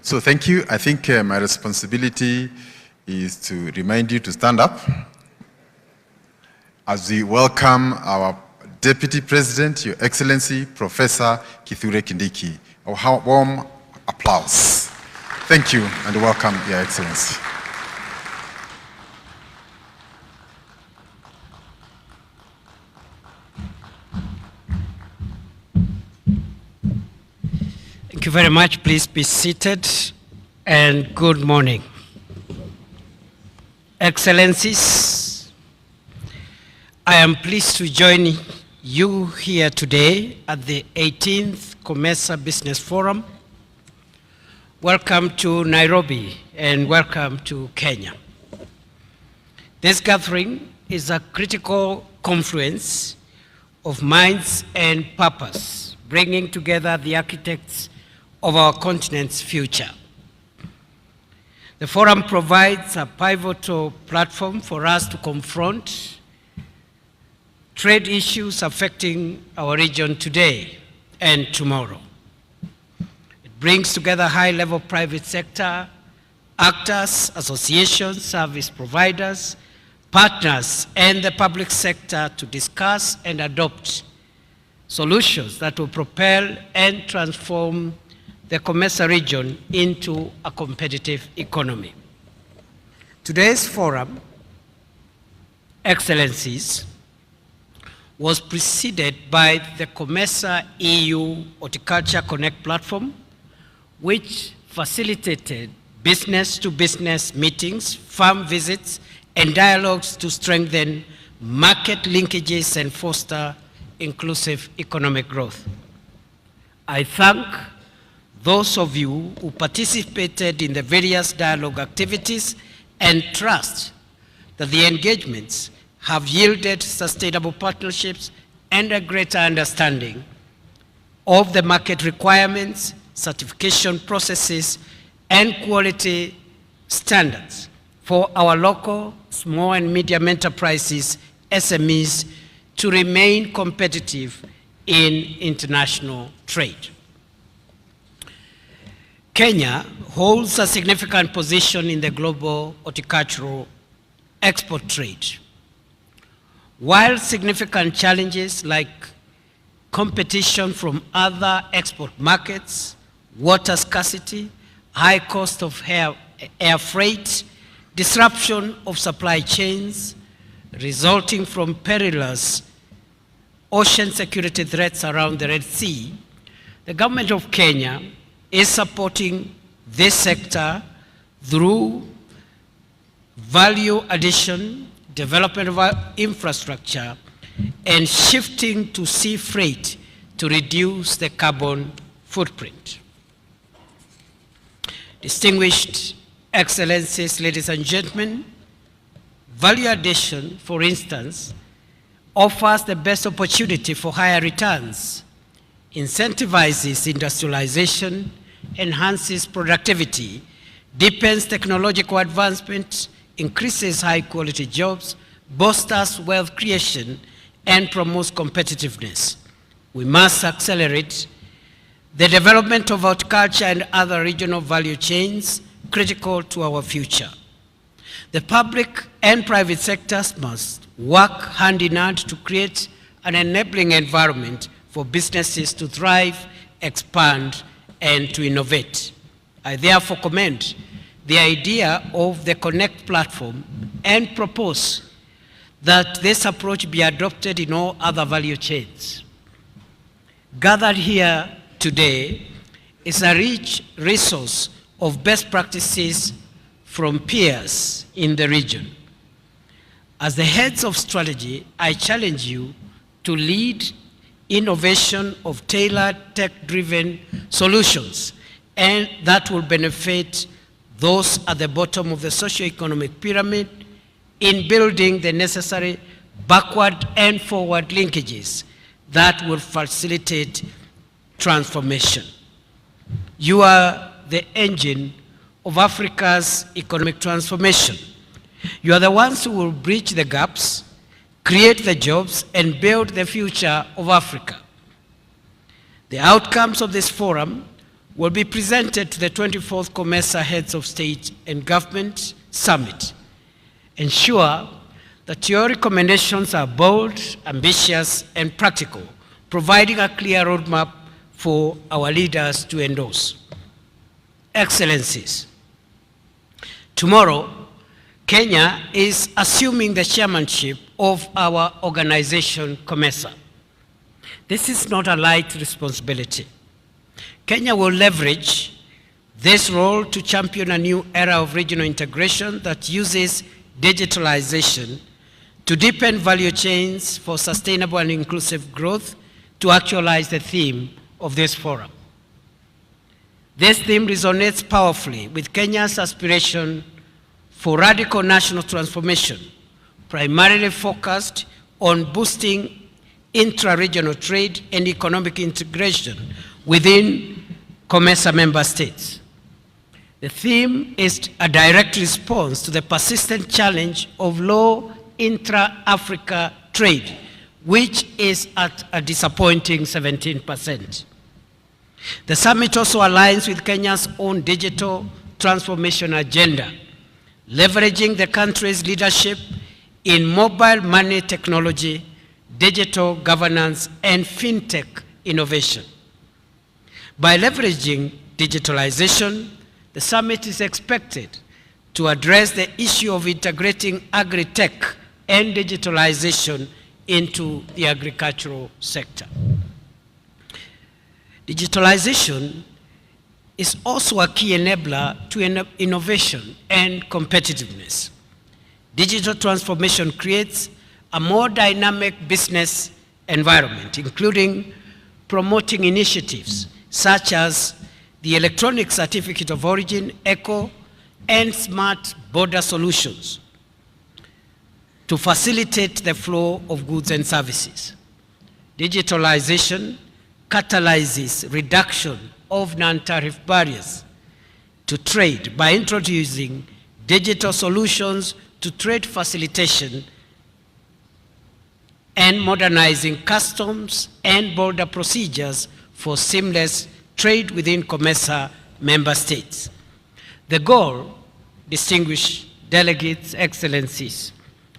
So thank you. I think my responsibility is to remind you to stand up as we welcome our Deputy President, Your Excellency, Professor Kithure Kindiki. A warm applause. Thank you and welcome, Your Excellency. Thank you very much. Please be seated and good morning. Excellencies, I am pleased to join you here today at the 18th COMESA Business Forum. Welcome to Nairobi and welcome to Kenya. This gathering is a critical confluence of minds and purpose, bringing together the architects of our continent's future. The forum provides a pivotal platform for us to confront trade issues affecting our region today and tomorrow. It brings together high-level private sector actors, associations, service providers, partners, and the public sector to discuss and adopt solutions that will propel and transform the COMESA region into a competitive economy. Today's forum, Excellencies, was preceded by the COMESA EU Horticulture Connect platform, which facilitated business-to-business meetings, farm visits, and dialogues to strengthen market linkages and foster inclusive economic growth. I thank those of you who participated in the various dialogue activities and trust that the engagements have yielded sustainable partnerships and a greater understanding of the market requirements, certification processes, and quality standards for our local, small and medium enterprises, SMEs, to remain competitive in international trade. Kenya holds a significant position in the global horticultural export trade. While significant challenges like competition from other export markets, water scarcity, high cost of air freight, disruption of supply chains resulting from perilous ocean security threats around the Red Sea, the government of Kenya is supporting this sector through value addition, development of infrastructure, and shifting to sea freight to reduce the carbon footprint. Distinguished Excellencies, ladies and gentlemen, value addition, for instance, offers the best opportunity for higher returns, incentivizes industrialization, enhances productivity, deepens technological advancement, increases high-quality jobs, bolsters wealth creation, and promotes competitiveness. We must accelerate the development of horticulture and other regional value chains critical to our future. The public and private sectors must work hand in hand to create an enabling environment for businesses to thrive, expand, and to innovate. I therefore commend the idea of the Connect platform and propose that this approach be adopted in all other value chains. Gathered here today is a rich resource of best practices from peers in the region. As the heads of strategy, I challenge you to lead innovation of tailored tech-driven solutions, and that will benefit those at the bottom of the socio-economic pyramid in building the necessary backward and forward linkages that will facilitate transformation. You are the engine of Africa's economic transformation. You are the ones who will bridge the gaps, create the jobs, and build the future of Africa. The outcomes of this forum will be presented to the 24th COMESA Heads of State and Government Summit. Ensure that your recommendations are bold, ambitious, and practical, providing a clear roadmap for our leaders to endorse. Excellencies, tomorrow, Kenya is assuming the chairmanship of our organization, COMESA. This is not a light responsibility. Kenya will leverage this role to champion a new era of regional integration that uses digitalization to deepen value chains for sustainable and inclusive growth to actualize the theme of this forum. This theme resonates powerfully with Kenya's aspiration for radical national transformation, primarily focused on boosting intra-regional trade and economic integration within COMESA member states. The theme is a direct response to the persistent challenge of low intra-Africa trade, which is at a disappointing 17%. The summit also aligns with Kenya's own digital transformation agenda, leveraging the country's leadership in mobile money technology, digital governance, and fintech innovation. By leveraging digitalization, the summit is expected to address the issue of integrating agri-tech and digitalization into the agricultural sector. Digitalization is also a key enabler to innovation and competitiveness. Digital transformation creates a more dynamic business environment, including promoting initiatives such as the Electronic Certificate of Origin, ECO, and smart border solutions to facilitate the flow of goods and services. Digitalization catalyzes reduction of non-tariff barriers to trade by introducing digital solutions to trade facilitation and modernizing customs and border procedures for seamless trade within COMESA member states. The goal, distinguished delegates, excellencies,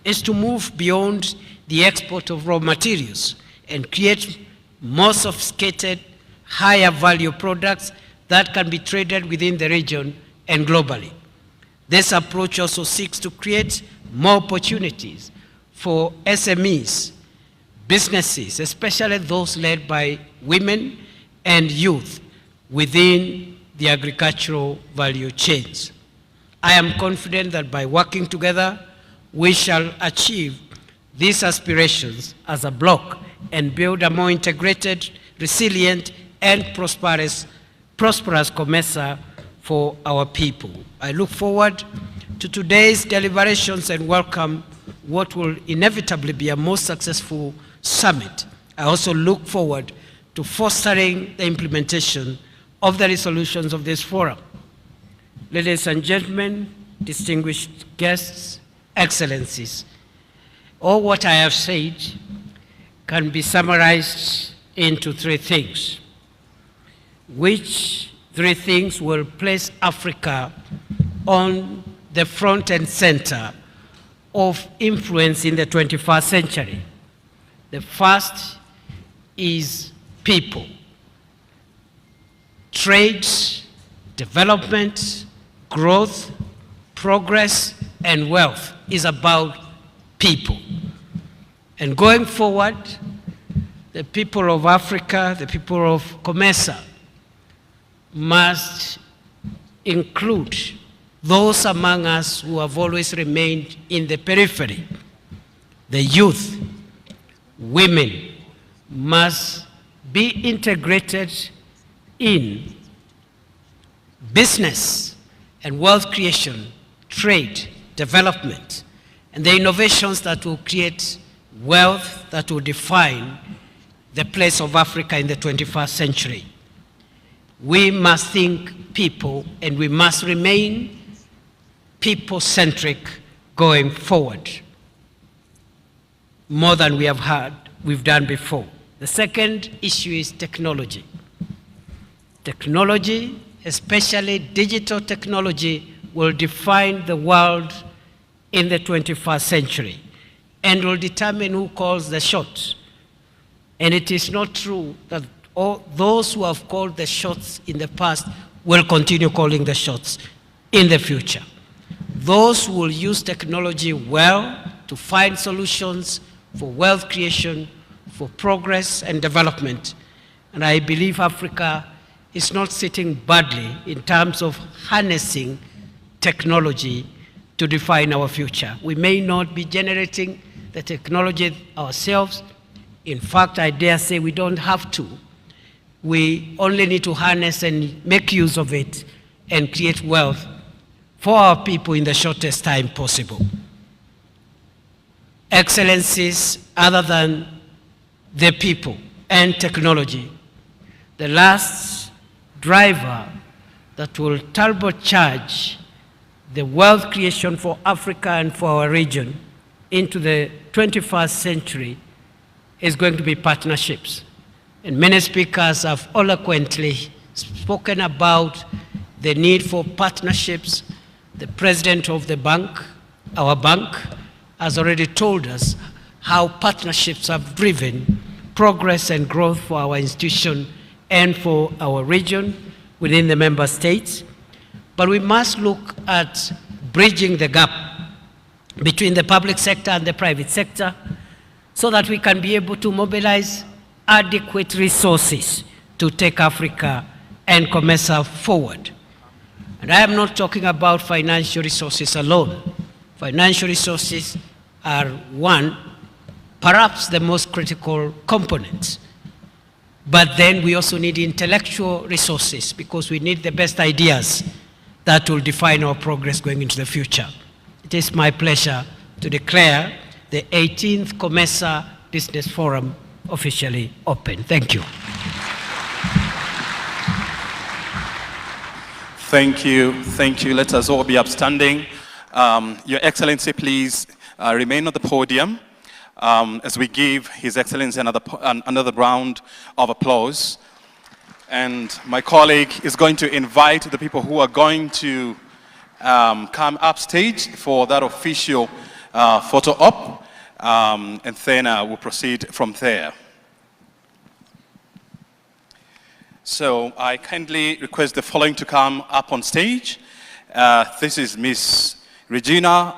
is to move beyond the export of raw materials and create more sophisticated, higher value products that can be traded within the region and globally. This approach also seeks to create more opportunities for SMEs, businesses, especially those led by women and youth within the agricultural value chains. I am confident that by working together, we shall achieve these aspirations as a bloc and build a more integrated, resilient, and prosperous COMESA for our people. I look forward to today's deliberations and welcome what will inevitably be a most successful summit. I also look forward to fostering the implementation of the resolutions of this forum. Ladies and gentlemen, distinguished guests, excellencies, all what I have said can be summarized into three things, which three things will place Africa on the front and center of influence in the 21st century. The first is people. Trade, development, growth, progress, and wealth is about people. And going forward, the people of Africa, the people of COMESA, must include those among us who have always remained in the periphery. The youth, women must be integrated in business and wealth creation, trade, development, and the innovations that will create wealth that will define the place of Africa in the 21st century. We must think people, and we must remain people-centric going forward, more than we've done before. The second issue is technology. Technology, especially digital technology, will define the world in the 21st century and will determine who calls the shots. And it is not true that all those who have called the shots in the past will continue calling the shots in the future. Those who will use technology well to find solutions for wealth creation, for progress and development. And I believe Africa is not sitting badly in terms of harnessing technology to define our future. We may not be generating the technology ourselves. In fact, I dare say we don't have to. We only need to harness and make use of it and create wealth for our people in the shortest time possible. Excellencies other than the people and technology, the last driver that will turbocharge the wealth creation for Africa and for our region into the 21st century is going to be partnerships. And many speakers have eloquently spoken about the need for partnerships. The president of the bank, our bank, has already told us how partnerships have driven progress and growth for our institution and for our region within the member states. But we must look at bridging the gap between the public sector and the private sector so that we can be able to mobilize adequate resources to take Africa and COMESA forward. And I am not talking about financial resources alone. Financial resources are one, perhaps the most critical component. But then we also need intellectual resources because we need the best ideas that will define our progress going into the future. It is my pleasure to declare the 18th COMESA Business Forum officially open. Thank you. Thank you. Thank you. Let us all be upstanding. Your Excellency, please remain on the podium as we give His Excellency another round of applause. And my colleague is going to invite the people who are going to come upstage for that official photo op, and then we'll proceed from there. So I kindly request the following to come up on stage. This is Miss Regina